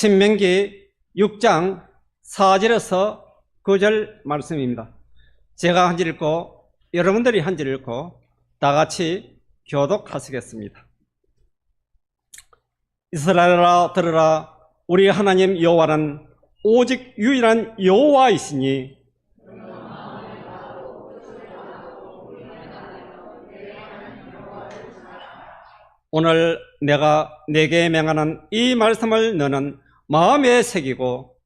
신명기 6장 4절에서 9절 말씀입니다. 제가 한 절 읽고 여러분들이 한 절 읽고 다 같이 교독하시겠습니다. 이스라엘아 들으라. 우리 하나님 여호와는 오직 유일한 여호와이시니 오늘 내가 네게 명하는 이 말씀을 너는 마음에 새기고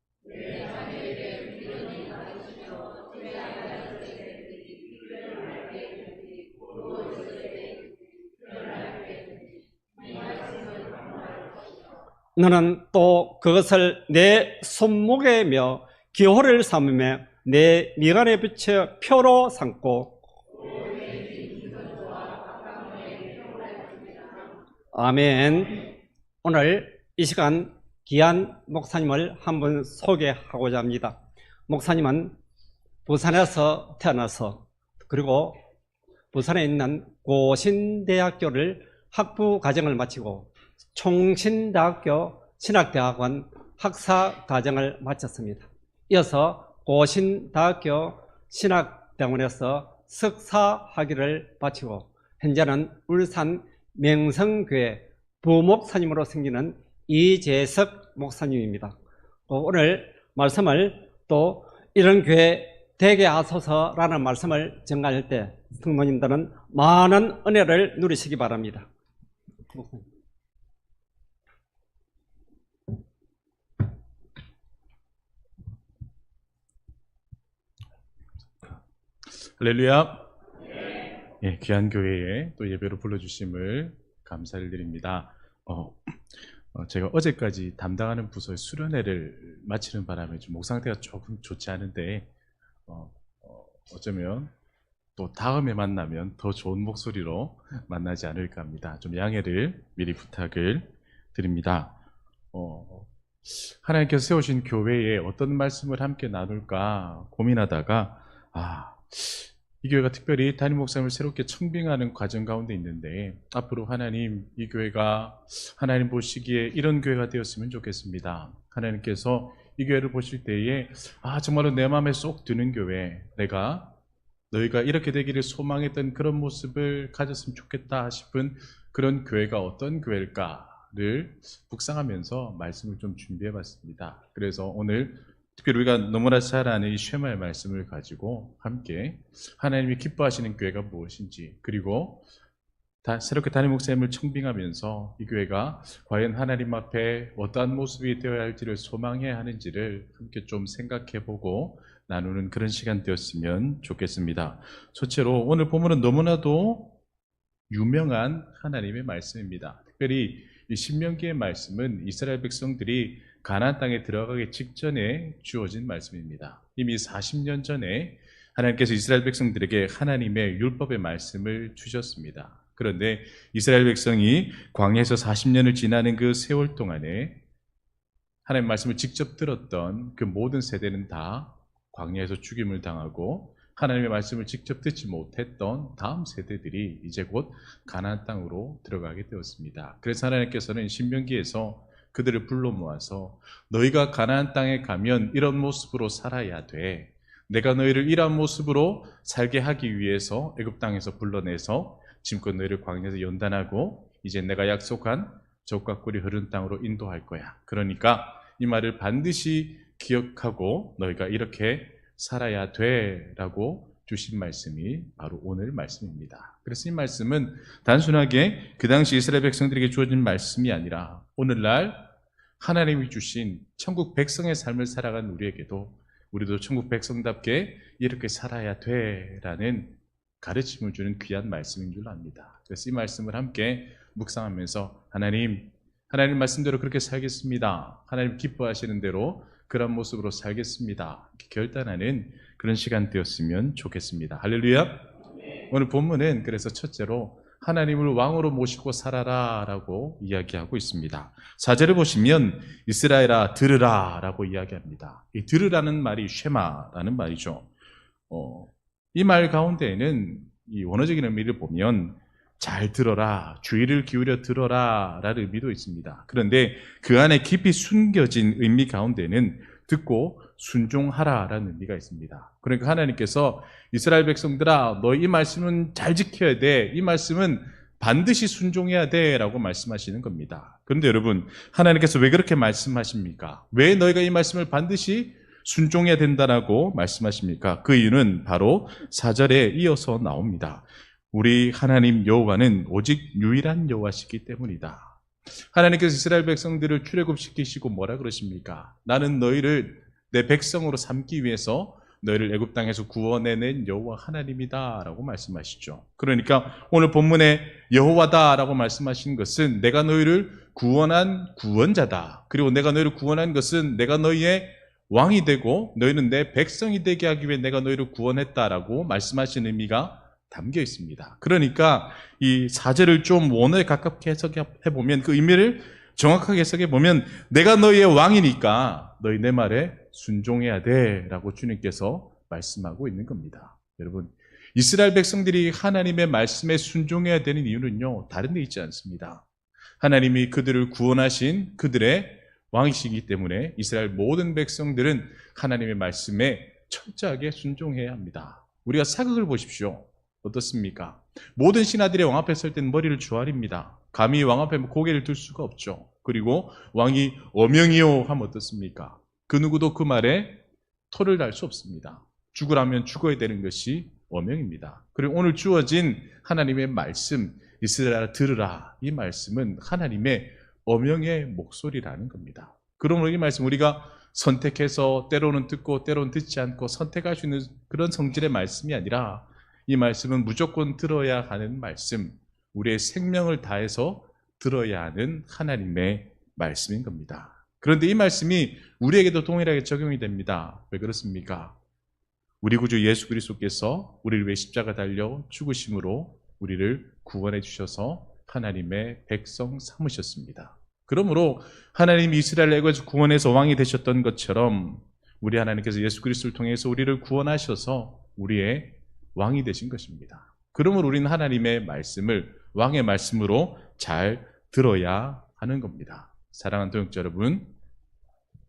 너는 또 그것을 내 손목에 며 기호를 삼으며 내 미간에 붙여 표로 삼고 아멘. 오늘 이 시간 귀한 목사님을 한번 소개하고자 합니다. 목사님은 부산에서 태어나서 그리고 부산에 있는 고신대학교를 학부 과정을 마치고 총신대학교 신학대학원 학사과정을 마쳤습니다. 이어서 고신대학교 신학대학원에서 석사학위를 마치고 현재는 울산 명성교회 부목사님으로 생기는 이재석 목사님입니다. 오늘 말씀을 또 이런 교회 되게 하소서라는 말씀을 전할 때 성도님들은 많은 은혜를 누리시기 바랍니다. 할렐루야. 예, 귀한 교회에 또 예배로 불러주심을 감사를 드립니다. 제가 어제까지 담당하는 부서의 수련회를 마치는 바람에 좀 목 상태가 조금 좋지 않은데 어쩌면 또 다음에 만나면 더 좋은 목소리로 만나지 않을까 합니다. 좀 양해를 미리 부탁을 드립니다. 하나님께서 세우신 교회에 어떤 말씀을 함께 나눌까 고민하다가 이 교회가 특별히 담임 목사님을 새롭게 청빙하는 과정 가운데 있는데 앞으로 하나님, 이 교회가 하나님 보시기에 이런 교회가 되었으면 좋겠습니다. 하나님께서 이 교회를 보실 때에 정말로 내 마음에 쏙 드는 교회, 내가 너희가 이렇게 되기를 소망했던 그런 모습을 가졌으면 좋겠다 싶은 그런 교회가 어떤 교회일까를 묵상하면서 말씀을 좀 준비해 봤습니다. 그래서 오늘 특별히 우리가 너무나 잘 아는 이 쉐마의 말씀을 가지고 함께 하나님이 기뻐하시는 교회가 무엇인지, 그리고 새롭게 담임 목사님을 청빙하면서 이 교회가 과연 하나님 앞에 어떠한 모습이 되어야 할지를 소망해야 하는지를 함께 좀 생각해보고 나누는 그런 시간 되었으면 좋겠습니다. 첫째로 오늘 본문은 너무나도 유명한 하나님의 말씀입니다. 특별히 이 신명기의 말씀은 이스라엘 백성들이 가나안 땅에 들어가기 직전에 주어진 말씀입니다. 이미 40년 전에 하나님께서 이스라엘 백성들에게 하나님의 율법의 말씀을 주셨습니다. 그런데 이스라엘 백성이 광야에서 40년을 지나는 그 세월 동안에 하나님의 말씀을 직접 들었던 그 모든 세대는 다 광야에서 죽임을 당하고 하나님의 말씀을 직접 듣지 못했던 다음 세대들이 이제 곧 가나안 땅으로 들어가게 되었습니다. 그래서 하나님께서는 신명기에서 그들을 불러 모아서 너희가 가나안 땅에 가면 이런 모습으로 살아야 돼. 내가 너희를 이러한 모습으로 살게 하기 위해서 애굽 땅에서 불러내서 지금껏 너희를 광야에서 연단하고 이제 내가 약속한 젖과 꿀이 흐르는 땅으로 인도할 거야. 그러니까 이 말을 반드시 기억하고 너희가 이렇게 살아야 돼 라고 주신 말씀이 바로 오늘 말씀입니다. 그래서 이 말씀은 단순하게 그 당시 이스라엘 백성들에게 주어진 말씀이 아니라 오늘날 하나님이 주신 천국 백성의 삶을 살아간 우리도 천국 백성답게 이렇게 살아야 돼라는 가르침을 주는 귀한 말씀인 줄 압니다. 그래서 이 말씀을 함께 묵상하면서 하나님 말씀대로 그렇게 살겠습니다. 하나님 기뻐하시는 대로 그런 모습으로 살겠습니다. 결단하는 그런 시간 되었으면 좋겠습니다. 할렐루야. 오늘 본문은 그래서 첫째로 하나님을 왕으로 모시고 살아라 라고 이야기하고 있습니다. 4절을 보시면 이스라엘아 들으라 라고 이야기합니다. 이 들으라는 말이 쉐마라는 말이죠. 이 말 가운데에는 이 원어적인 의미를 보면 잘 들어라, 주의를 기울여 들어라 라는 의미도 있습니다. 그런데 그 안에 깊이 숨겨진 의미 가운데는 듣고 순종하라 라는 의미가 있습니다. 그러니까 하나님께서 이스라엘 백성들아, 너 이 말씀은 잘 지켜야 돼, 이 말씀은 반드시 순종해야 돼 라고 말씀하시는 겁니다. 그런데 여러분, 하나님께서 왜 그렇게 말씀하십니까? 왜 너희가 이 말씀을 반드시 순종해야 된다라고 말씀하십니까? 그 이유는 바로 4절에 이어서 나옵니다. 우리 하나님 여호와는 오직 유일한 여호와시기 때문이다. 하나님께서 이스라엘 백성들을 출애굽시키시고 뭐라 그러십니까? 나는 너희를 내 백성으로 삼기 위해서 너희를 애굽 땅에서 구원해낸 여호와 하나님이다 라고 말씀하시죠. 그러니까 오늘 본문에 여호와다 라고 말씀하신 것은 내가 너희를 구원한 구원자다. 그리고 내가 너희를 구원한 것은 내가 너희의 왕이 되고 너희는 내 백성이 되게 하기 위해 내가 너희를 구원했다라고 말씀하시는 의미가 담겨 있습니다. 그러니까 이 4절을 좀 원어에 가깝게 해석해보면 그 의미를 정확하게 해석해보면 내가 너희의 왕이니까 너희 내 말에 순종해야 돼 라고 주님께서 말씀하고 있는 겁니다. 여러분, 이스라엘 백성들이 하나님의 말씀에 순종해야 되는 이유는요, 다른 데 있지 않습니다. 하나님이 그들을 구원하신 그들의 왕이시기 때문에 이스라엘 모든 백성들은 하나님의 말씀에 철저하게 순종해야 합니다. 우리가 사극을 보십시오. 어떻습니까? 모든 신하들의 왕 앞에 설 때는 머리를 조아립니다. 감히 왕 앞에 고개를 들 수가 없죠. 그리고 왕이 어명이요 하면 어떻습니까? 그 누구도 그 말에 토를 달 수 없습니다. 죽으라면 죽어야 되는 것이 어명입니다. 그리고 오늘 주어진 하나님의 말씀, 이스라엘아 들으라, 이 말씀은 하나님의 어명의 목소리라는 겁니다. 그러므로 이 말씀 우리가 선택해서 때로는 듣고 때로는 듣지 않고 선택할 수 있는 그런 성질의 말씀이 아니라 이 말씀은 무조건 들어야 하는 말씀, 우리의 생명을 다해서 들어야 하는 하나님의 말씀인 겁니다. 그런데 이 말씀이 우리에게도 동일하게 적용이 됩니다. 왜 그렇습니까? 우리 구주 예수 그리스도께서 우리를 위해 십자가 달려 죽으심으로 우리를 구원해 주셔서 하나님의 백성 삼으셨습니다. 그러므로 하나님이 이스라엘 애굽에서 구원해서 왕이 되셨던 것처럼 우리 하나님께서 예수 그리스도를 통해서 우리를 구원하셔서 우리의 왕이 되신 것입니다. 그러므로 우리는 하나님의 말씀을 왕의 말씀으로 잘 들어야 하는 겁니다. 사랑하는 동역자 여러분,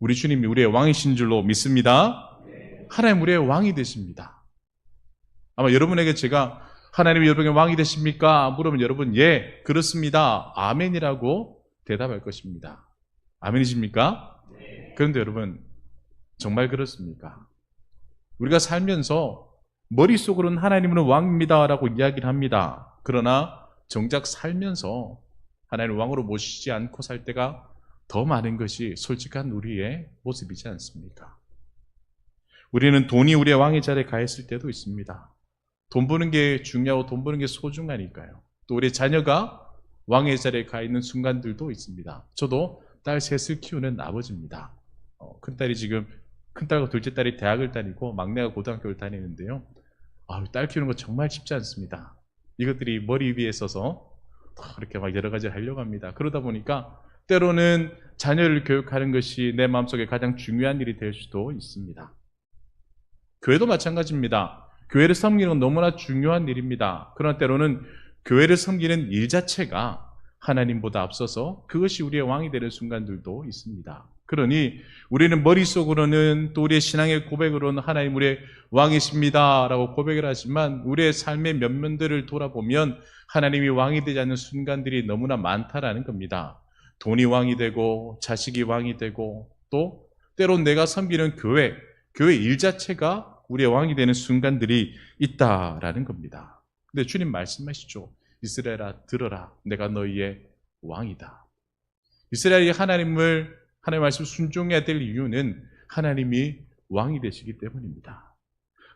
우리 주님이 우리의 왕이신 줄로 믿습니다. 하나님 우리의 왕이 되십니다. 아마 여러분에게 제가 하나님이 여러분의 왕이 되십니까? 물으면 여러분 예, 그렇습니다. 아멘이라고 대답할 것입니다. 아멘이십니까? 그런데 여러분 정말 그렇습니까? 우리가 살면서 머릿속으로는 하나님은 왕입니다 라고 이야기를 합니다. 그러나 정작 살면서 하나님을 왕으로 모시지 않고 살 때가 더 많은 것이 솔직한 우리의 모습이지 않습니까? 우리는 돈이 우리의 왕의 자리에 가 있을 때도 있습니다. 돈 버는 게 중요하고 돈 버는 게 소중하니까요. 또 우리 자녀가 왕의 자리에 가 있는 순간들도 있습니다. 저도 딸 셋을 키우는 아버지입니다. 큰딸이 지금 큰딸과 둘째 딸이 대학을 다니고 막내가 고등학교를 다니는데요. 딸 키우는 거 정말 쉽지 않습니다. 이것들이 머리 위에 서서 이렇게 막 여러 가지를 하려고 합니다. 그러다 보니까 때로는 자녀를 교육하는 것이 내 마음속에 가장 중요한 일이 될 수도 있습니다. 교회도 마찬가지입니다. 교회를 섬기는 건 너무나 중요한 일입니다. 그러나 때로는 교회를 섬기는 일 자체가 하나님보다 앞서서 그것이 우리의 왕이 되는 순간들도 있습니다. 그러니 우리는 머릿속으로는 또 우리의 신앙의 고백으로는 하나님 우리의 왕이십니다 라고 고백을 하지만 우리의 삶의 면면들을 돌아보면 하나님이 왕이 되지 않는 순간들이 너무나 많다라는 겁니다. 돈이 왕이 되고 자식이 왕이 되고 또 때론 내가 섬기는 교회 일 자체가 우리의 왕이 되는 순간들이 있다라는 겁니다. 근데 주님 말씀하시죠. 이스라엘아 들어라, 내가 너희의 왕이다. 이스라엘이 하나님의 말씀 순종해야 될 이유는 하나님이 왕이 되시기 때문입니다.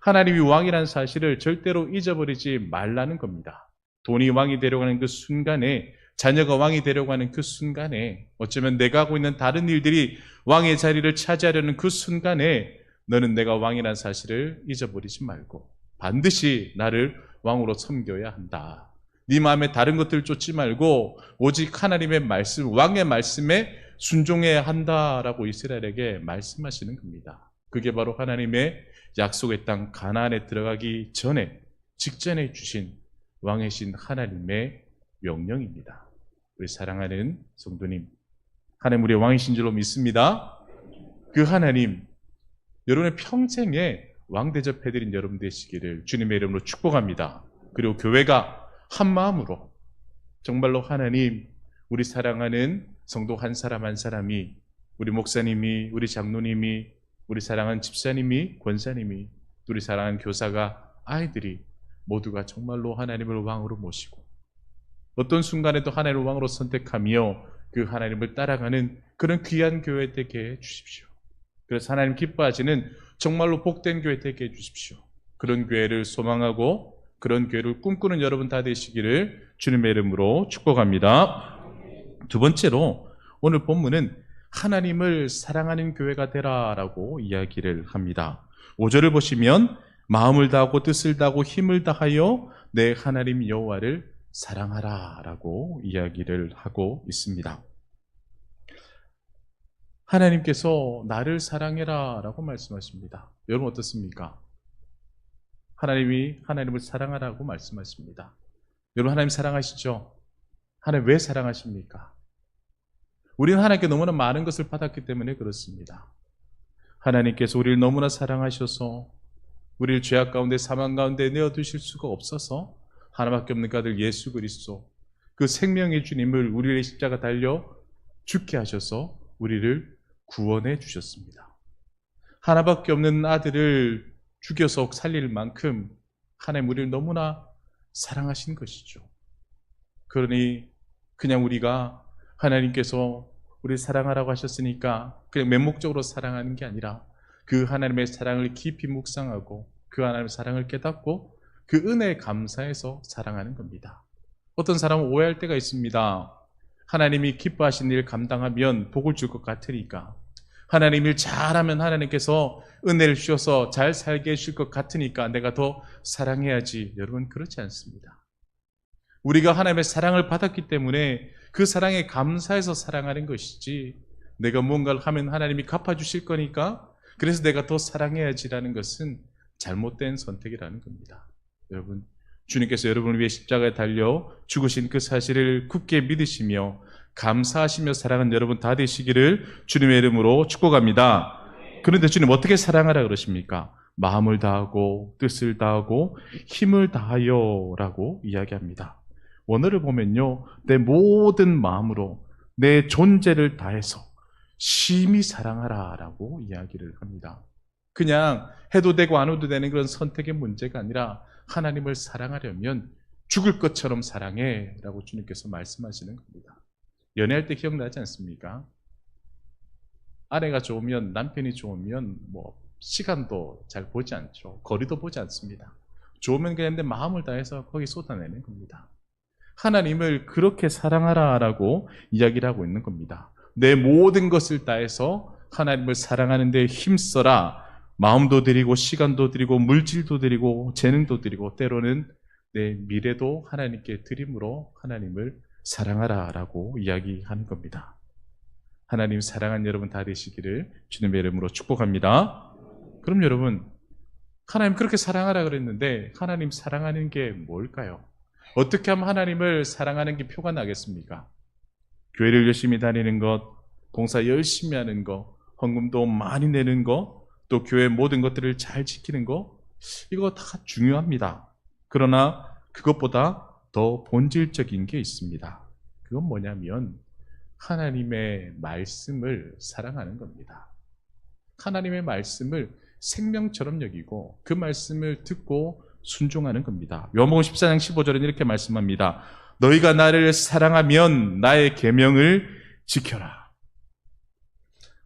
하나님이 왕이라는 사실을 절대로 잊어버리지 말라는 겁니다. 돈이 왕이 되려고 하는 그 순간에, 자녀가 왕이 되려고 하는 그 순간에, 어쩌면 내가 하고 있는 다른 일들이 왕의 자리를 차지하려는 그 순간에 너는 내가 왕이라는 사실을 잊어버리지 말고 반드시 나를 왕으로 섬겨야 한다. 네 마음에 다른 것들을 쫓지 말고 오직 하나님의 말씀, 왕의 말씀에 순종해야 한다라고 이스라엘에게 말씀하시는 겁니다. 그게 바로 하나님의 약속의 땅 가나안에 들어가기 전에 직전에 주신 왕이신 하나님의 명령입니다. 우리 사랑하는 성도님, 하나님 우리의 왕이신 줄로 믿습니다. 그 하나님, 여러분의 평생에 왕 대접해드린 여러분 되시기를 주님의 이름으로 축복합니다. 그리고 교회가 한 마음으로 정말로 하나님, 우리 사랑하는 성도 한 사람 한 사람이, 우리 목사님이, 우리 장로님이, 우리 사랑하는 집사님이, 권사님이, 우리 사랑하는 교사가, 아이들이 모두가 정말로 하나님을 왕으로 모시고 어떤 순간에도 하나님을 왕으로 선택하며 그 하나님을 따라가는 그런 귀한 교회 되게 해주십시오. 그래서 하나님 기뻐하시는 정말로 복된 교회 되게 해주십시오. 그런 교회를 소망하고 그런 교회를 꿈꾸는 여러분 다 되시기를 주님의 이름으로 축복합니다. 두 번째로 오늘 본문은 하나님을 사랑하는 교회가 되라라고 이야기를 합니다. 5절을 보시면 마음을 다하고 뜻을 다하고 힘을 다하여 내 하나님 여호와를 사랑하라라고 이야기를 하고 있습니다. 하나님께서 나를 사랑해라라고 말씀하십니다. 여러분 어떻습니까? 하나님이 하나님을 사랑하라고 말씀하십니다. 여러분 하나님 사랑하시죠? 하나님 왜 사랑하십니까? 우리는 하나님께 너무나 많은 것을 받았기 때문에 그렇습니다. 하나님께서 우리를 너무나 사랑하셔서 우리를 죄악 가운데 사망 가운데 내어두실 수가 없어서 하나밖에 없는 그 아들 예수 그리스도, 그 생명의 주님을 우리의 십자가 달려 죽게 하셔서 우리를 구원해 주셨습니다. 하나밖에 없는 아들을 죽여서 살릴 만큼 하나님 우리를 너무나 사랑하신 것이죠. 그러니 그냥 우리가 하나님께서 우리를 사랑하라고 하셨으니까 그냥 맹목적으로 사랑하는 게 아니라 그 하나님의 사랑을 깊이 묵상하고 그 하나님의 사랑을 깨닫고 그 은혜에 감사해서 사랑하는 겁니다. 어떤 사람은 오해할 때가 있습니다. 하나님이 기뻐하신 일 감당하면 복을 줄 것 같으니까, 하나님 일 잘하면 하나님께서 은혜를 주셔서 잘 살게 해줄 것 같으니까 내가 더 사랑해야지. 여러분 그렇지 않습니다. 우리가 하나님의 사랑을 받았기 때문에 그 사랑에 감사해서 사랑하는 것이지, 내가 뭔가를 하면 하나님이 갚아주실 거니까 그래서 내가 더 사랑해야지라는 것은 잘못된 선택이라는 겁니다. 여러분, 주님께서 여러분을 위해 십자가에 달려 죽으신 그 사실을 굳게 믿으시며 감사하시며 사랑하는 여러분 다 되시기를 주님의 이름으로 축복합니다. 그런데 주님 어떻게 사랑하라 그러십니까? 마음을 다하고 뜻을 다하고 힘을 다하여 라고 이야기합니다. 원어를 보면요, 내 모든 마음으로 내 존재를 다해서 심히 사랑하라 라고 이야기를 합니다. 그냥 해도 되고 안 해도 되는 그런 선택의 문제가 아니라 하나님을 사랑하려면 죽을 것처럼 사랑해 라고 주님께서 말씀하시는 겁니다. 연애할 때 기억나지 않습니까? 아내가 좋으면, 남편이 좋으면 시간도 잘 보지 않죠. 거리도 보지 않습니다. 좋으면 그냥 내 마음을 다해서 거기 쏟아내는 겁니다. 하나님을 그렇게 사랑하라라고 이야기를 하고 있는 겁니다. 내 모든 것을 다해서 하나님을 사랑하는 데 힘써라. 마음도 드리고 시간도 드리고 물질도 드리고 재능도 드리고 때로는 내 미래도 하나님께 드림으로 하나님을 사랑하라라고 이야기하는 겁니다. 하나님 사랑한 여러분 다 되시기를 주님의 이름으로 축복합니다. 그럼 여러분, 하나님 그렇게 사랑하라 그랬는데 하나님 사랑하는 게 뭘까요? 어떻게 하면 하나님을 사랑하는 게 표가 나겠습니까? 교회를 열심히 다니는 것, 봉사 열심히 하는 것, 헌금도 많이 내는 것, 또 교회 모든 것들을 잘 지키는 것, 이거 다 중요합니다. 그러나 그것보다 더 본질적인 게 있습니다. 그건 뭐냐면 하나님의 말씀을 사랑하는 겁니다. 하나님의 말씀을 생명처럼 여기고 그 말씀을 듣고 순종하는 겁니다. 요한복음 14장 15절은 이렇게 말씀합니다. 너희가 나를 사랑하면 나의 계명을 지켜라.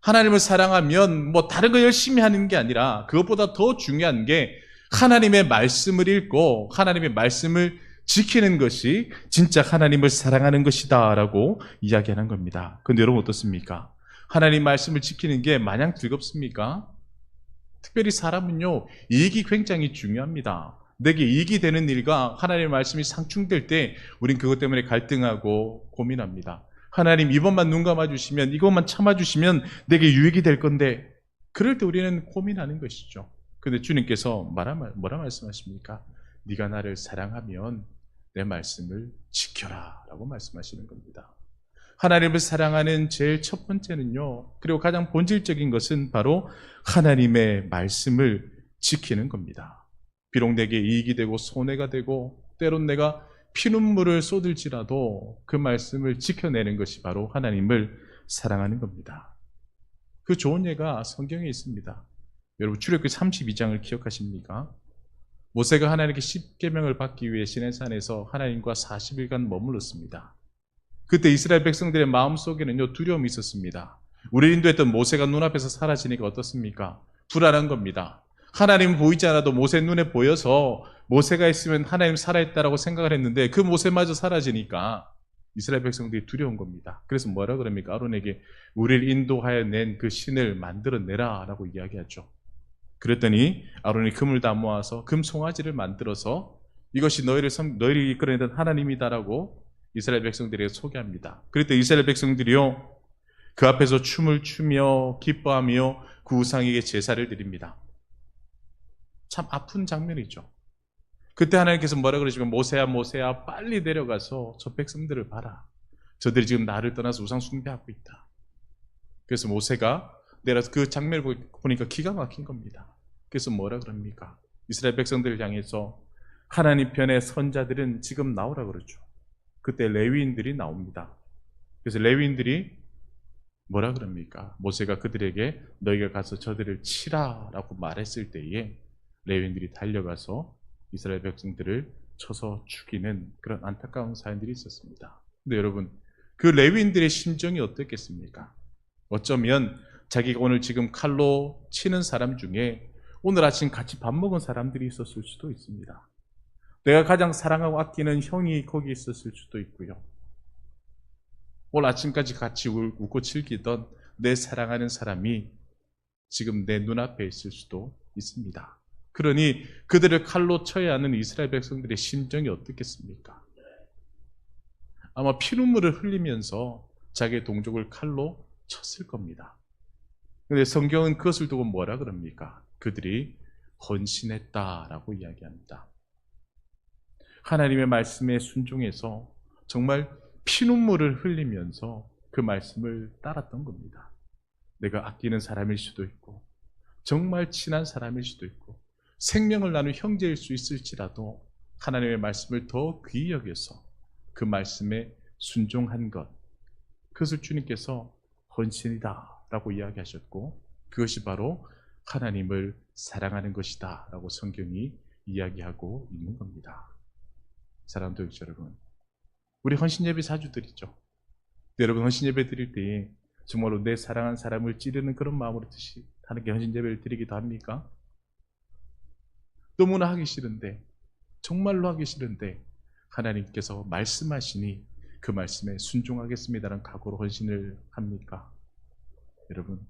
하나님을 사랑하면 다른 거 열심히 하는 게 아니라 그것보다 더 중요한 게 하나님의 말씀을 읽고 하나님의 말씀을 지키는 것이 진짜 하나님을 사랑하는 것이다 라고 이야기하는 겁니다. 그런데 여러분 어떻습니까? 하나님 말씀을 지키는 게 마냥 즐겁습니까? 특별히 사람은요, 이익이 굉장히 중요합니다. 내게 이익이 되는 일과 하나님의 말씀이 상충될 때 우린 그것 때문에 갈등하고 고민합니다. 하나님 이것만 눈 감아주시면, 이것만 참아주시면 내게 유익이 될 건데, 그럴 때 우리는 고민하는 것이죠. 그런데 주님께서 뭐라 말씀하십니까? 네가 나를 사랑하면 내 말씀을 지켜라 라고 말씀하시는 겁니다. 하나님을 사랑하는 제일 첫 번째는요, 그리고 가장 본질적인 것은 바로 하나님의 말씀을 지키는 겁니다. 비록 내게 이익이 되고 손해가 되고 때론 내가 피눈물을 쏟을지라도 그 말씀을 지켜내는 것이 바로 하나님을 사랑하는 겁니다. 그 좋은 예가 성경에 있습니다. 여러분 출애굽기 32장을 기억하십니까? 모세가 하나님께 십계명을 받기 위해 시내산에서 하나님과 40일간 머물렀습니다. 그때 이스라엘 백성들의 마음속에는요, 두려움이 있었습니다. 우리 인도했던 모세가 눈앞에서 사라지니까 어떻습니까? 불안한 겁니다. 하나님은 보이지 않아도 모세 눈에 보여서 모세가 있으면 하나님 살아있다라고 생각을 했는데 그 모세마저 사라지니까 이스라엘 백성들이 두려운 겁니다. 그래서 뭐라 그럽니까? 아론에게 우리를 인도하여 낸 그 신을 만들어내라 라고 이야기하죠. 그랬더니 아론이 금을 다 모아서 금 송아지를 만들어서 이것이 너희를 이끌어내던 하나님이다라고 이스라엘 백성들에게 소개합니다. 그랬더니 이스라엘 백성들이요, 그 앞에서 춤을 추며 기뻐하며 그 우상에게 제사를 드립니다. 참 아픈 장면이죠. 그때 하나님께서 뭐라 그러시면 모세야 모세야 빨리 내려가서 저 백성들을 봐라. 저들이 지금 나를 떠나서 우상 숭배하고 있다. 그래서 모세가 내려서 그 장면을 보니까 기가 막힌 겁니다. 그래서 뭐라 그럽니까? 이스라엘 백성들을 향해서 하나님 편의 선자들은 지금 나오라 그러죠. 그때 레위인들이 나옵니다. 그래서 레위인들이 뭐라 그럽니까? 모세가 그들에게 너희가 가서 저들을 치라 라고 말했을 때에 레위인들이 달려가서 이스라엘 백성들을 쳐서 죽이는 그런 안타까운 사연들이 있었습니다. 근데 여러분, 그 레위인들의 심정이 어떻겠습니까? 어쩌면 자기가 오늘 지금 칼로 치는 사람 중에 오늘 아침 같이 밥 먹은 사람들이 있었을 수도 있습니다. 내가 가장 사랑하고 아끼는 형이 거기 있었을 수도 있고요. 오늘 아침까지 같이 웃고 즐기던 내 사랑하는 사람이 지금 내 눈앞에 있을 수도 있습니다. 그러니 그들을 칼로 쳐야 하는 이스라엘 백성들의 심정이 어떻겠습니까? 아마 피눈물을 흘리면서 자기의 동족을 칼로 쳤을 겁니다. 그런데 성경은 그것을 두고 뭐라 그럽니까? 그들이 헌신했다라고 이야기합니다. 하나님의 말씀에 순종해서 정말 피눈물을 흘리면서 그 말씀을 따랐던 겁니다. 내가 아끼는 사람일 수도 있고 정말 친한 사람일 수도 있고 생명을 나눈 형제일 수 있을지라도 하나님의 말씀을 더 귀히 여겨서 그 말씀에 순종한 것, 그것을 주님께서 헌신이다 라고 이야기하셨고 그것이 바로 하나님을 사랑하는 것이다 라고 성경이 이야기하고 있는 겁니다. 사랑하는 교육 여러분, 우리 헌신예배 자주 드리죠. 여러분 헌신예배 드릴 때에 정말로 내 사랑한 사람을 찌르는 그런 마음으로 하나님께 헌신예배를 드리기도 합니까? 너무나 하기 싫은데, 정말로 하기 싫은데 하나님께서 말씀하시니 그 말씀에 순종하겠습니다라는 각오로 헌신을 합니까? 여러분,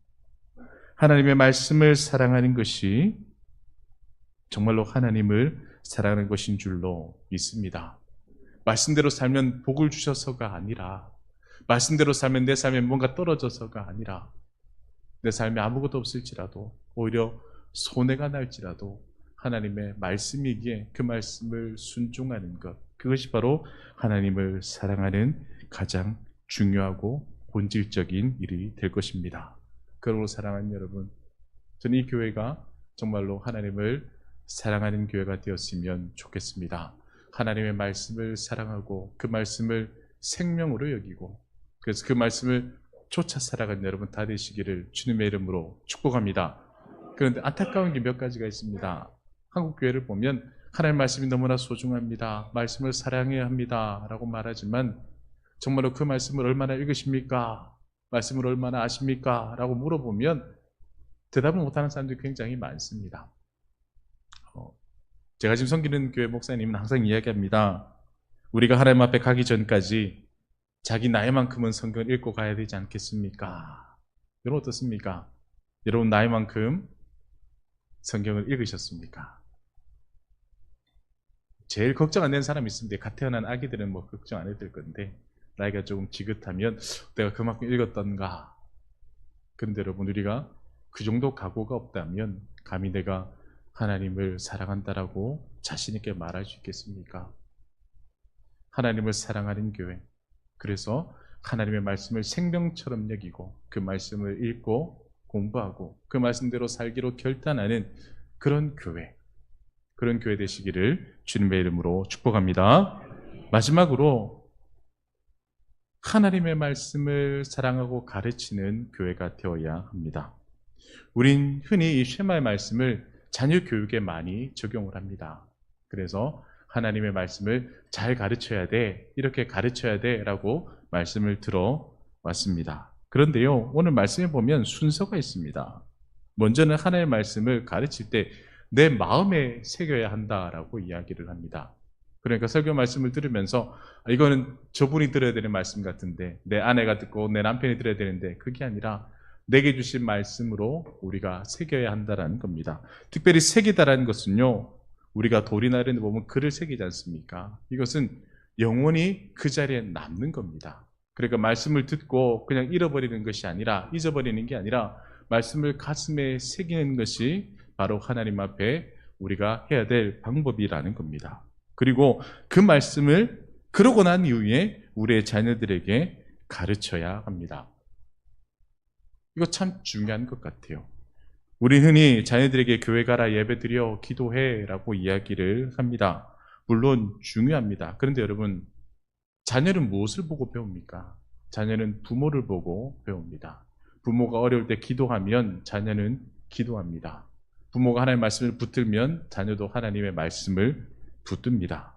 하나님의 말씀을 사랑하는 것이 정말로 하나님을 사랑하는 것인 줄로 믿습니다. 말씀대로 살면 복을 주셔서가 아니라, 말씀대로 살면 내 삶에 뭔가 떨어져서가 아니라, 내 삶에 아무것도 없을지라도 오히려 손해가 날지라도 하나님의 말씀이기에 그 말씀을 순종하는 것, 그것이 바로 하나님을 사랑하는 가장 중요하고 본질적인 일이 될 것입니다. 그러므로 사랑하는 여러분, 저는 이 교회가 정말로 하나님을 사랑하는 교회가 되었으면 좋겠습니다. 하나님의 말씀을 사랑하고 그 말씀을 생명으로 여기고 그래서 그 말씀을 쫓아 살아가는 여러분 다 되시기를 주님의 이름으로 축복합니다. 그런데 안타까운 게 몇 가지가 있습니다. 한국 교회를 보면 하나님의 말씀이 너무나 소중합니다. 말씀을 사랑해야 합니다. 라고 말하지만 정말로 그 말씀을 얼마나 읽으십니까? 말씀을 얼마나 아십니까? 라고 물어보면 대답을 못하는 사람들이 굉장히 많습니다. 제가 지금 섬기는 교회 목사님은 항상 이야기합니다. 우리가 하나님 앞에 가기 전까지 자기 나이만큼은 성경을 읽고 가야 되지 않겠습니까? 여러분 어떻습니까? 여러분 나이만큼 성경을 읽으셨습니까? 제일 걱정 안 되는 사람이 있습니다. 갓 태어난 아기들은 뭐 걱정 안 해도 될 건데 나이가 조금 지긋하면 내가 그만큼 읽었던가. 그런데 여러분 우리가 그 정도 각오가 없다면 감히 내가 하나님을 사랑한다라고 자신 있게 말할 수 있겠습니까? 하나님을 사랑하는 교회. 그래서 하나님의 말씀을 생명처럼 여기고 그 말씀을 읽고 공부하고 그 말씀대로 살기로 결단하는 그런 교회. 그런 교회 되시기를 주님의 이름으로 축복합니다. 마지막으로 하나님의 말씀을 사랑하고 가르치는 교회가 되어야 합니다. 우린 흔히 이 쉐마의 말씀을 자녀 교육에 많이 적용을 합니다. 그래서 하나님의 말씀을 잘 가르쳐야 돼, 이렇게 가르쳐야 돼 라고 말씀을 들어왔습니다. 그런데요, 오늘 말씀에 보면 순서가 있습니다. 먼저는 하나님의 말씀을 가르칠 때 내 마음에 새겨야 한다라고 이야기를 합니다. 그러니까 설교 말씀을 들으면서 이거는 저분이 들어야 되는 말씀 같은데, 내 아내가 듣고 내 남편이 들어야 되는데, 그게 아니라 내게 주신 말씀으로 우리가 새겨야 한다는 겁니다. 특별히 새기다라는 것은요, 우리가 돌이나 이런 데 보면 글을 새기지 않습니까? 이것은 영원히 그 자리에 남는 겁니다. 그러니까 말씀을 듣고 그냥 잃어버리는 것이 아니라, 잊어버리는 게 아니라 말씀을 가슴에 새기는 것이 바로 하나님 앞에 우리가 해야 될 방법이라는 겁니다. 그리고 그 말씀을 그러고 난 이후에 우리의 자녀들에게 가르쳐야 합니다. 이거 참 중요한 것 같아요. 우리 흔히 자녀들에게 교회 가라, 예배 드려, 기도해 라고 이야기를 합니다. 물론 중요합니다. 그런데 여러분, 자녀는 무엇을 보고 배웁니까? 자녀는 부모를 보고 배웁니다. 부모가 어려울 때 기도하면 자녀는 기도합니다. 부모가 하나님의 말씀을 붙들면 자녀도 하나님의 말씀을 붙듭니다.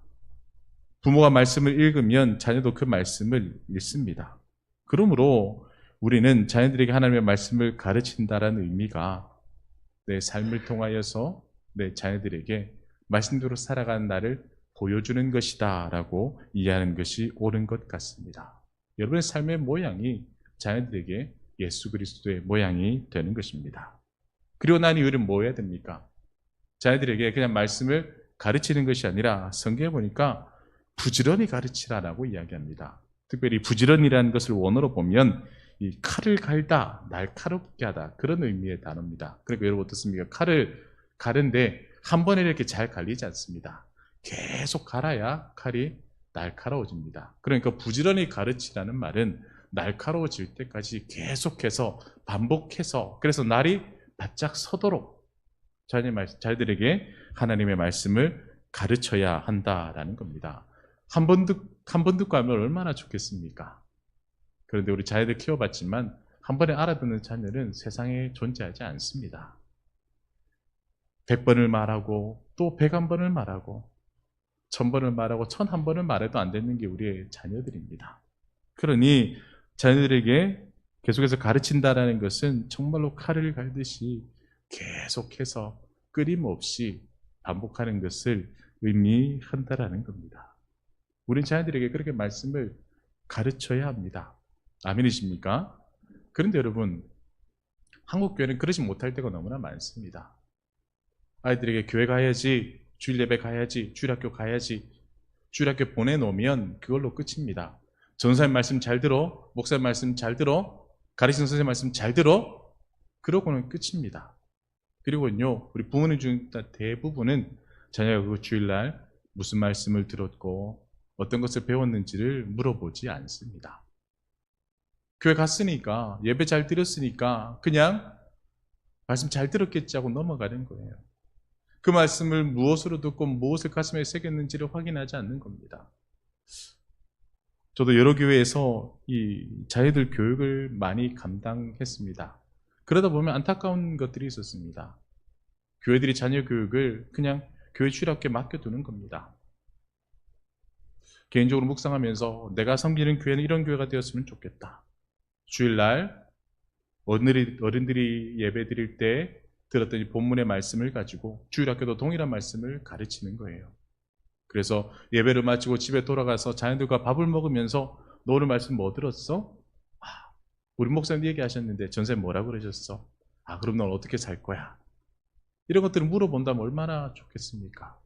부모가 말씀을 읽으면 자녀도 그 말씀을 읽습니다. 그러므로 우리는 자녀들에게 하나님의 말씀을 가르친다라는 의미가 내 삶을 통하여서 내 자녀들에게 말씀대로 살아가는 나를 보여주는 것이다 라고 이해하는 것이 옳은 것 같습니다. 여러분의 삶의 모양이 자녀들에게 예수 그리스도의 모양이 되는 것입니다. 그리고 난 이후에는 뭐 해야 됩니까? 자녀들에게 그냥 말씀을 가르치는 것이 아니라 성경에 보니까 부지런히 가르치라라고 이야기합니다. 특별히 부지런이라는 것을 원어로 보면 이 칼을 갈다, 날카롭게 하다, 그런 의미의 단어입니다. 그러니까 여러분 어떻습니까? 칼을 가는데 한 번에 이렇게 잘 갈리지 않습니다. 계속 갈아야 칼이 날카로워집니다. 그러니까 부지런히 가르치라는 말은 날카로워질 때까지 계속해서 반복해서, 그래서 날이 바짝 서도록 자녀들에게 하나님의 말씀을 가르쳐야 한다라는 겁니다. 한 번 듣고 하면 얼마나 좋겠습니까? 그런데 우리 자녀들 키워봤지만 한 번에 알아듣는 자녀는 세상에 존재하지 않습니다. 100번을 말하고 또 101번을 말하고 1000번을 말하고 1001번을 말해도 안 되는 게 우리의 자녀들입니다. 그러니 자녀들에게 계속해서 가르친다라는 것은 정말로 칼을 갈듯이 계속해서 끊임없이 반복하는 것을 의미한다라는 겁니다. 우리 자녀들에게 그렇게 말씀을 가르쳐야 합니다. 아멘이십니까? 그런데 여러분, 한국 교회는 그러지 못할 때가 너무나 많습니다. 아이들에게 교회 가야지, 주일 예배 가야지, 주일학교 가야지, 주일학교 보내놓으면 그걸로 끝입니다. 전사님 말씀 잘 들어, 목사님 말씀 잘 들어, 가르치는 선생님 말씀 잘 들어, 그러고는 끝입니다. 그리고요, 우리 부모님 중 대부분은 자녀가 그 주일날 무슨 말씀을 들었고 어떤 것을 배웠는지를 물어보지 않습니다. 교회 갔으니까, 예배 잘 드렸으니까 그냥 말씀 잘 들었겠지 하고 넘어가는 거예요. 그 말씀을 무엇으로 듣고 무엇을 가슴에 새겼는지를 확인하지 않는 겁니다. 저도 여러 교회에서 이 자녀들 교육을 많이 감당했습니다. 그러다 보면 안타까운 것들이 있었습니다. 교회들이 자녀 교육을 그냥 교회 주일학교에 맡겨두는 겁니다. 개인적으로 묵상하면서 내가 섬기는 교회는 이런 교회가 되었으면 좋겠다. 주일날 어른들이 예배 드릴 때 들었던 이 본문의 말씀을 가지고 주일학교도 동일한 말씀을 가르치는 거예요. 그래서 예배를 마치고 집에 돌아가서 자녀들과 밥을 먹으면서 너 오늘 말씀 뭐 들었어? 우리 목사님 얘기하셨는데 전사님 뭐라고 그러셨어? 그럼 넌 어떻게 살 거야? 이런 것들을 물어본다면 얼마나 좋겠습니까?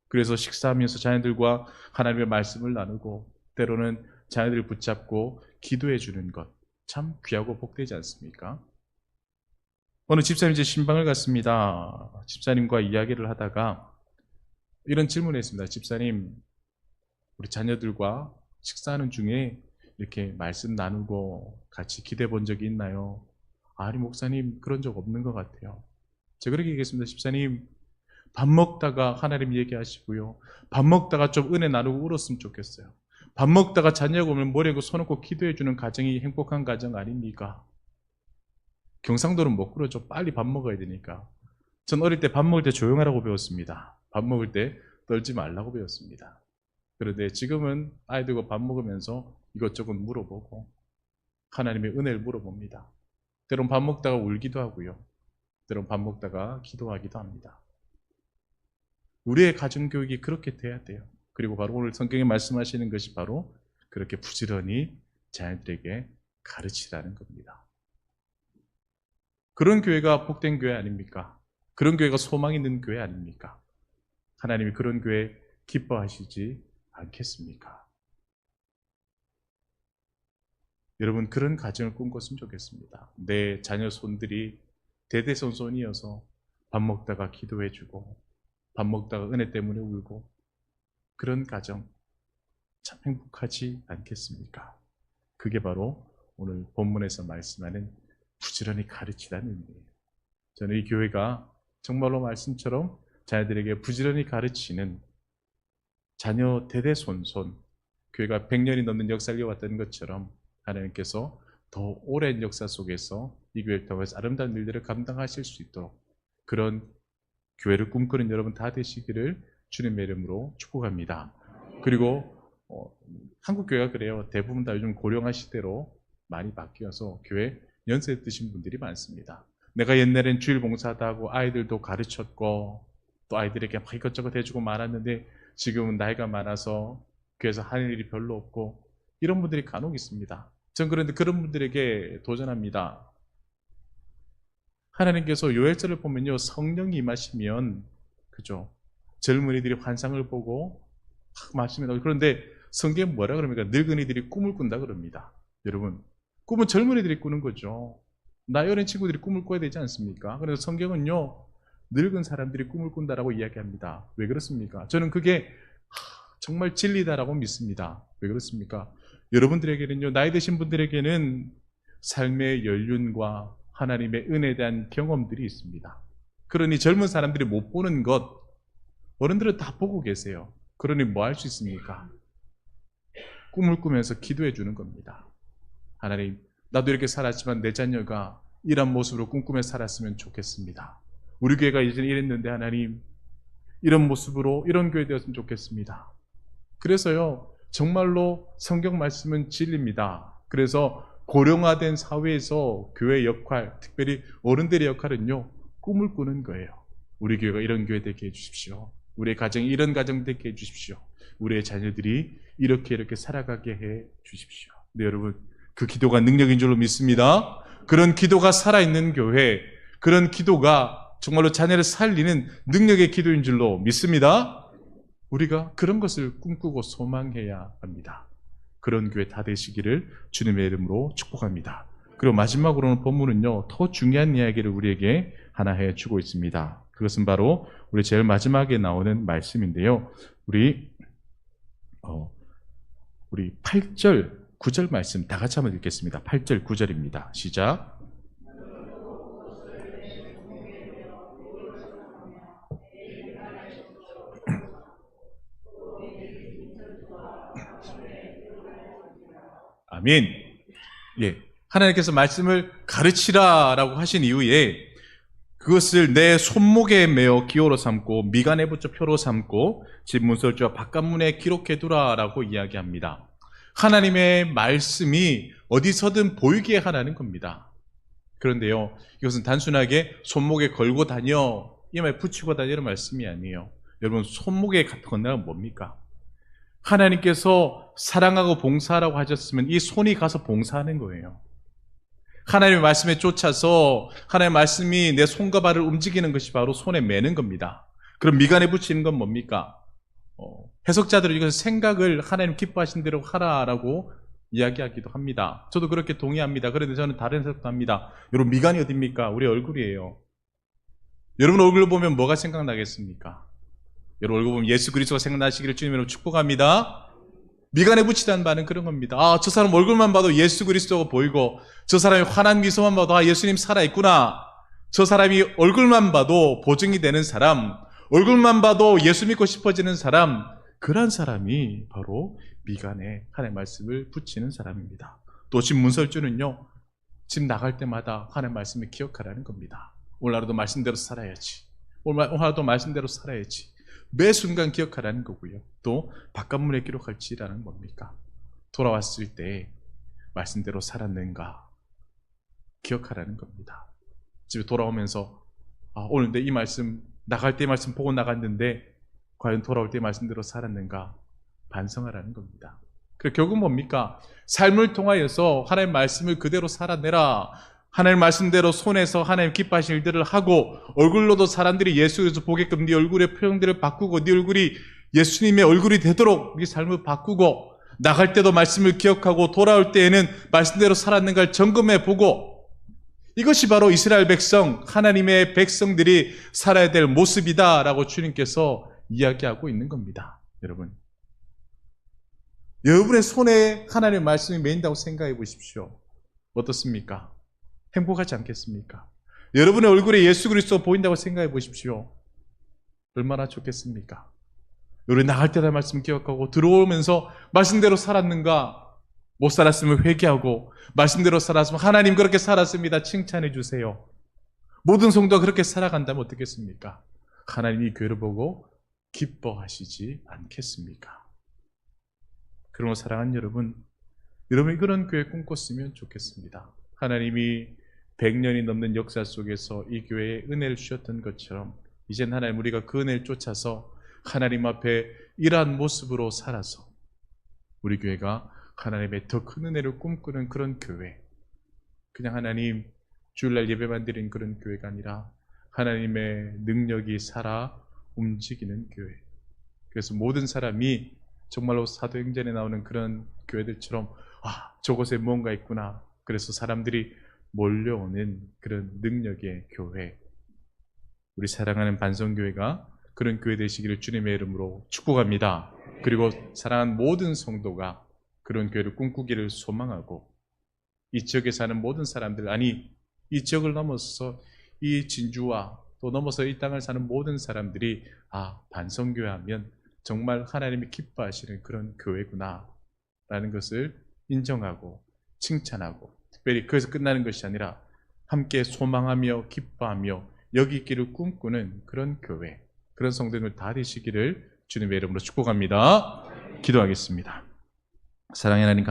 그래서 식사하면서 자녀들과 하나님의 말씀을 나누고 때로는 자녀들을 붙잡고 기도해 주는 것 참 귀하고 복되지 않습니까? 어느 집사님이 제 신방을 갔습니다. 집사님과 이야기를 하다가 이런 질문을 했습니다. 집사님, 우리 자녀들과 식사하는 중에 이렇게 말씀 나누고 같이 기대 본 적이 있나요? 아니, 목사님, 그런 적 없는 것 같아요. 제가 그렇게 얘기했습니다. 집사님, 밥 먹다가 하나님 얘기하시고요. 밥 먹다가 좀 은혜 나누고 울었으면 좋겠어요. 밥 먹다가 자녀가 오면 머리에 손 얹고 기도해주는 가정이 행복한 가정 아닙니까? 경상도는 못 그러죠. 빨리 밥 먹어야 되니까. 전 어릴 때 밥 먹을 때 조용하라고 배웠습니다. 밥 먹을 때 떨지 말라고 배웠습니다. 그런데 지금은 아이들과 밥 먹으면서 이것저것 물어보고 하나님의 은혜를 물어봅니다. 때론 밥 먹다가 울기도 하고요. 때론 밥 먹다가 기도하기도 합니다. 우리의 가정교육이 그렇게 돼야 돼요. 그리고 바로 오늘 성경에 말씀하시는 것이 바로 그렇게 부지런히 자녀들에게 가르치라는 겁니다. 그런 교회가 복된 교회 아닙니까? 그런 교회가 소망 있는 교회 아닙니까? 하나님이 그런 교회 기뻐하시지 않겠습니까? 여러분, 그런 가정을 꿈꿨으면 좋겠습니다. 내 자녀 손들이 대대손손이어서 밥 먹다가 기도해주고 밥 먹다가 은혜 때문에 울고, 그런 가정 참 행복하지 않겠습니까? 그게 바로 오늘 본문에서 말씀하는 부지런히 가르치라는 의미예요. 저는 이 교회가 정말로 말씀처럼 자녀들에게 부지런히 가르치는 자녀 대대손손, 교회가 100년이 넘는 역사를 이어왔던 것처럼 하나님께서 더 오랜 역사 속에서 이 교회를 통해서 아름다운 일들을 감당하실 수 있도록 그런 교회를 꿈꾸는 여러분 다 되시기를 주님의 이름으로 축복합니다. 그리고 한국 교회가 그래요. 대부분 다 요즘 고령화 시대로 많이 바뀌어서 교회 연세 드신 분들이 많습니다. 내가 옛날엔 주일 봉사도 하고 아이들도 가르쳤고 또 아이들에게 막 이것저것 해주고 말았는데 지금은 나이가 많아서 교회에서 하는 일이 별로 없고 이런 분들이 간혹 있습니다. 전 그런데 그런 분들에게 도전합니다. 하나님께서 요엘서를 보면요, 성령이 임하시면, 그죠? 젊은이들이 환상을 보고 막 말씀이, 그런데 성경에 뭐라 그럽니까? 늙은이들이 꿈을 꾼다 그럽니다. 여러분, 꿈은 젊은이들이 꾸는 거죠. 나이 어린 친구들이 꿈을 꿔야 되지 않습니까? 그래서 성경은요, 늙은 사람들이 꿈을 꾼다라고 이야기합니다. 왜 그렇습니까? 저는 그게 정말 진리다라고 믿습니다. 왜 그렇습니까? 여러분들에게는요, 나이 드신 분들에게는 삶의 연륜과 하나님의 은혜에 대한 경험들이 있습니다. 그러니 젊은 사람들이 못 보는 것, 어른들은 다 보고 계세요. 그러니 뭐 할 수 있습니까? 꿈을 꾸면서 기도해 주는 겁니다. 하나님, 나도 이렇게 살았지만 내 자녀가 이런 모습으로 꿈꾸며 살았으면 좋겠습니다. 우리 교회가 예전에 이랬는데 하나님, 이런 모습으로 이런 교회 되었으면 좋겠습니다. 그래서요, 정말로 성경 말씀은 진리입니다. 그래서 고령화된 사회에서 교회의 역할, 특별히 어른들의 역할은요, 꿈을 꾸는 거예요. 우리 교회가 이런 교회 되게 해주십시오. 우리의 가정이 이런 가정 되게 해주십시오. 우리의 자녀들이 이렇게 살아가게 해 주십시오. 네, 여러분, 그 기도가 능력인 줄로 믿습니다. 그런 기도가 살아있는 교회, 그런 기도가 정말로 자녀를 살리는 능력의 기도인 줄로 믿습니다. 우리가 그런 것을 꿈꾸고 소망해야 합니다. 그런 교회 다 되시기를 주님의 이름으로 축복합니다. 그리고 마지막으로는 본문은요, 더 중요한 이야기를 우리에게 하나 해주고 있습니다. 그것은 바로 우리 제일 마지막에 나오는 말씀인데요. 우리 8절, 9절 말씀 다 같이 한번 읽겠습니다. 8절, 9절입니다. 시작. 아멘. 예. 하나님께서 말씀을 가르치라라고 하신 이후에 그것을 내 손목에 메어 기호로 삼고 미간에 붙여 표로 삼고 집 문설주와 바깥문에 기록해 두라라고 이야기합니다. 하나님의 말씀이 어디서든 보이게 하라는 겁니다. 그런데요, 이것은 단순하게 손목에 걸고 다녀, 이마에 붙이고 다니는 말씀이 아니에요. 여러분, 손목에 건너면 뭡니까? 하나님께서 사랑하고 봉사하라고 하셨으면 이 손이 가서 봉사하는 거예요. 하나님의 말씀에 쫓아서 하나님의 말씀이 내 손과 발을 움직이는 것이 바로 손에 매는 겁니다. 그럼 미간에 붙이는 건 뭡니까? 해석자들은 이것을 생각을 하나님 기뻐하신 대로 하라라고 이야기하기도 합니다. 저도 그렇게 동의합니다. 그런데 저는 다른 해석도 합니다. 여러분, 미간이 어딥니까? 우리 얼굴이에요. 여러분 얼굴을 보면 뭐가 생각나겠습니까? 여러분 얼굴 보면 예수 그리스도가 생각나시기를 주님으로 축복합니다. 미간에 붙이라는 말은 그런 겁니다. 아, 저 사람 얼굴만 봐도 예수 그리스도가 보이고, 저 사람이 환한 미소만 봐도 아, 예수님 살아있구나. 저 사람이 얼굴만 봐도 보증이 되는 사람, 얼굴만 봐도 예수 믿고 싶어지는 사람, 그런 사람이 바로 미간에 하나님의 말씀을 붙이는 사람입니다. 또 집 문설주는요, 집 나갈 때마다 하나님의 말씀을 기억하라는 겁니다. 오늘 하루도 말씀대로 살아야지. 오늘 하루도 말씀대로 살아야지. 매 순간 기억하라는 거고요. 또 바깥문에 기록할지라는 겁니까? 돌아왔을 때 말씀대로 살았는가 기억하라는 겁니다. 집에 돌아오면서 아, 오늘 내 이 말씀 나갈 때 말씀 보고 나갔는데 과연 돌아올 때 말씀대로 살았는가 반성하라는 겁니다. 그리고 결국 뭡니까? 삶을 통하여서 하나님의 말씀을 그대로 살아내라. 하나님 말씀대로 손에서 하나님 기뻐하실 일들을 하고 얼굴로도 사람들이 예수에서 보게끔 네 얼굴의 표정들을 바꾸고 네 얼굴이 예수님의 얼굴이 되도록 네 삶을 바꾸고 나갈 때도 말씀을 기억하고 돌아올 때에는 말씀대로 살았는가를 점검해 보고 이것이 바로 이스라엘 백성, 하나님의 백성들이 살아야 될 모습이다라고 주님께서 이야기하고 있는 겁니다. 여러분의 손에 하나님의 말씀이 매인다고 생각해 보십시오. 어떻습니까? 행복하지 않겠습니까? 여러분의 얼굴에 예수 그리스도 보인다고 생각해 보십시오. 얼마나 좋겠습니까? 우리 나갈 때다 말씀 기억하고 들어오면서 말씀대로 살았는가? 못 살았으면 회개하고 말씀대로 살았으면 하나님 그렇게 살았습니다. 칭찬해 주세요. 모든 성도가 그렇게 살아간다면 어떻겠습니까? 하나님이 이 교회를 보고 기뻐하시지 않겠습니까? 그러므로 사랑하는 여러분, 여러분이 그런 교회 꿈꿨으면 좋겠습니다. 하나님이 100년이 넘는 역사 속에서 이 교회에 은혜를 주셨던 것처럼 이젠 하나님 우리가 그 은혜를 쫓아서 하나님 앞에 이러한 모습으로 살아서 우리 교회가 하나님의 더 큰 은혜를 꿈꾸는 그런 교회, 그냥 하나님 주일날 예배만 드린 그런 교회가 아니라 하나님의 능력이 살아 움직이는 교회. 그래서 모든 사람이 정말로 사도행전에 나오는 그런 교회들처럼 아, 저곳에 뭔가 있구나. 그래서 사람들이 몰려오는 그런 능력의 교회, 우리 사랑하는 반성교회가 그런 교회 되시기를 주님의 이름으로 축복합니다. 그리고 사랑하는 모든 성도가 그런 교회를 꿈꾸기를 소망하고 이 지역에 사는 모든 사람들, 아니 이 지역을 넘어서 이 진주와 또 넘어서 이 땅을 사는 모든 사람들이 아, 반성교회 하면 정말 하나님이 기뻐하시는 그런 교회구나 라는 것을 인정하고 칭찬하고, 특별히 그래서 끝나는 것이 아니라 함께 소망하며 기뻐하며 여기 있기를 꿈꾸는 그런 교회, 그런 성도들 다 되시기를 주님의 이름으로 축복합니다. 기도하겠습니다. 사랑의 하나님,